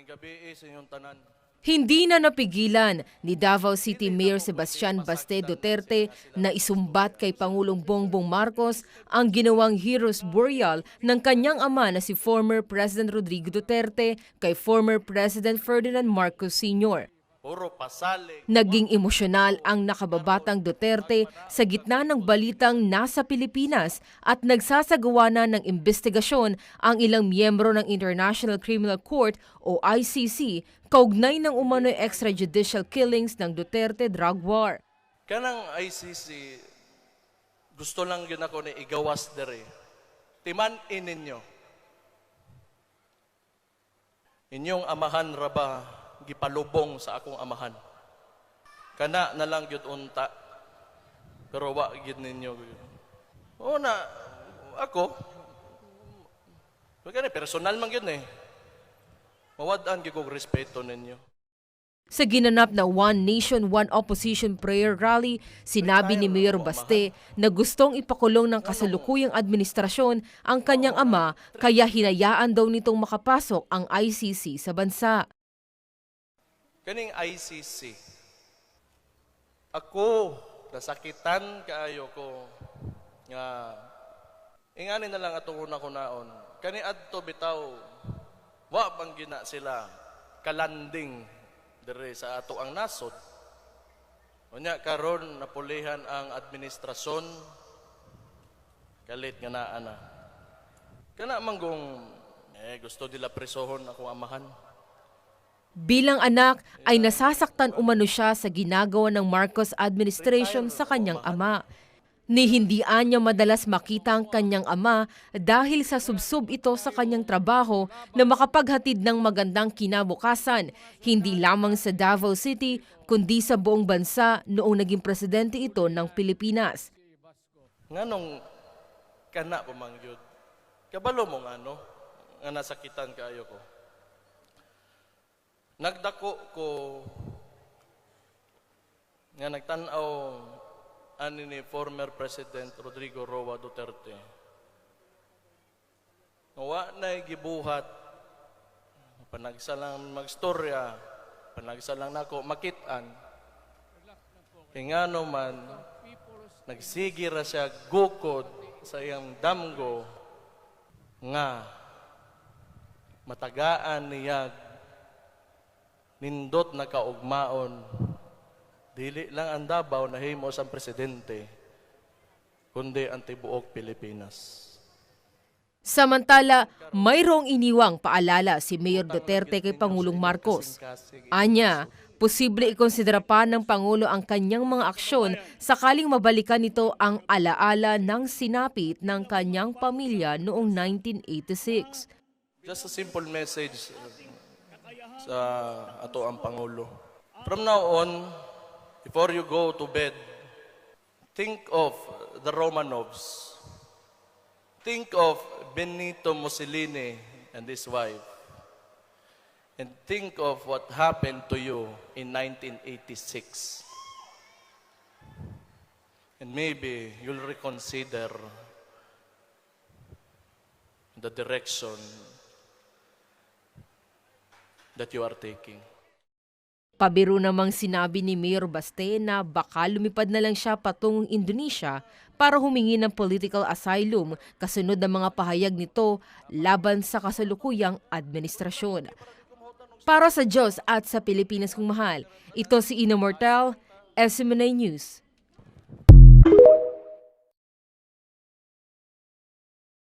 gabi sa inyong tanan. Hindi na napigilan ni Davao City Mayor Sebastian Baste Duterte na isumbat kay Pangulong Bongbong Marcos ang ginawang hero's burial ng kanyang ama na si former President Rodrigo Duterte kay former President Ferdinand Marcos Sr. Puro pasalig. Naging emosyonal ang nakababatang Duterte sa gitna ng balitang nasa Pilipinas at nagsasagawa na ng investigasyon ang ilang miyembro ng International Criminal Court o ICC kaugnay ng umano'y extrajudicial killings ng Duterte drug war. Kanang ICC, gusto lang yun ako na igawas dere. Timan-in ninyo. Inyong amahan raba gipalubong sa akong amahan. Kana na lang gyud unta. Pero wa gyud ninyo. O na ako kani personal man gyud eh. Mawad-an gyud kog respeto ninyo. Sa ginanap na One Nation, One Opposition prayer rally, sinabi ni Mayor Baste na gustong ipakulong ng kasalukuyang administrasyon ang kanyang ama kaya hinayaan daw nitong makapasok ang ICC sa bansa. Kaning ICC, ako, nasakitan kaayo ko, nga, ingani na lang atong una ko naon, kani adto bitaw, wa bang gina sila, kalanding, dire sa ato ang nasod. Unya karon napulihan ang administrasyon, kalit nga naa na. Kana manggong, gusto nila presohon akong amahan. Bilang anak ay nasasaktan umano siya sa ginagawa ng Marcos administration sa kanyang ama. Ni hindi niya madalas makita ang kanyang ama dahil sa subsob ito sa kanyang trabaho na makapaghatid ng magandang kinabukasan, hindi lamang sa Davao City kundi sa buong bansa noong naging presidente ito ng Pilipinas. Nganong kana pamangyod? Kabalo mo ngano nga nasakitan kaayo ko. Nagdako ko nga nagtan-aw ani ni former President Rodrigo Roa Duterte. Wa na gibuhat panagsalang magstorya, panagsalang nako makit-an. Kingano man nagsigi ra siya gukod sa iyang damgo nga matagaan niya nindot na kaugmaon, dili lang ang Davao na himos ang presidente, kundi ang tibuok Pilipinas. Samantala, mayroong iniwang paalala si Mayor Duterte kay Pangulong Marcos. Anya, posible ikonsidera pa ng Pangulo ang kanyang mga aksyon sakaling mabalikan nito ang alaala ng sinapit ng kanyang pamilya noong 1986. Just a simple message sa ato ang Pangulo. From now on, before you go to bed, think of the Romanovs. Think of Benito Mussolini and his wife. And think of what happened to you in 1986. And maybe you'll reconsider the direction that you are taking. Pabiro namang sinabi ni Mayor Baste na baka lumipad na lang siya patungong Indonesia para humingi ng political asylum kasunod ng mga pahayag nito laban sa kasalukuyang administrasyon. Para sa Diyos at sa Pilipinas kong mahal, ito si Ina Mortal, SMNA News.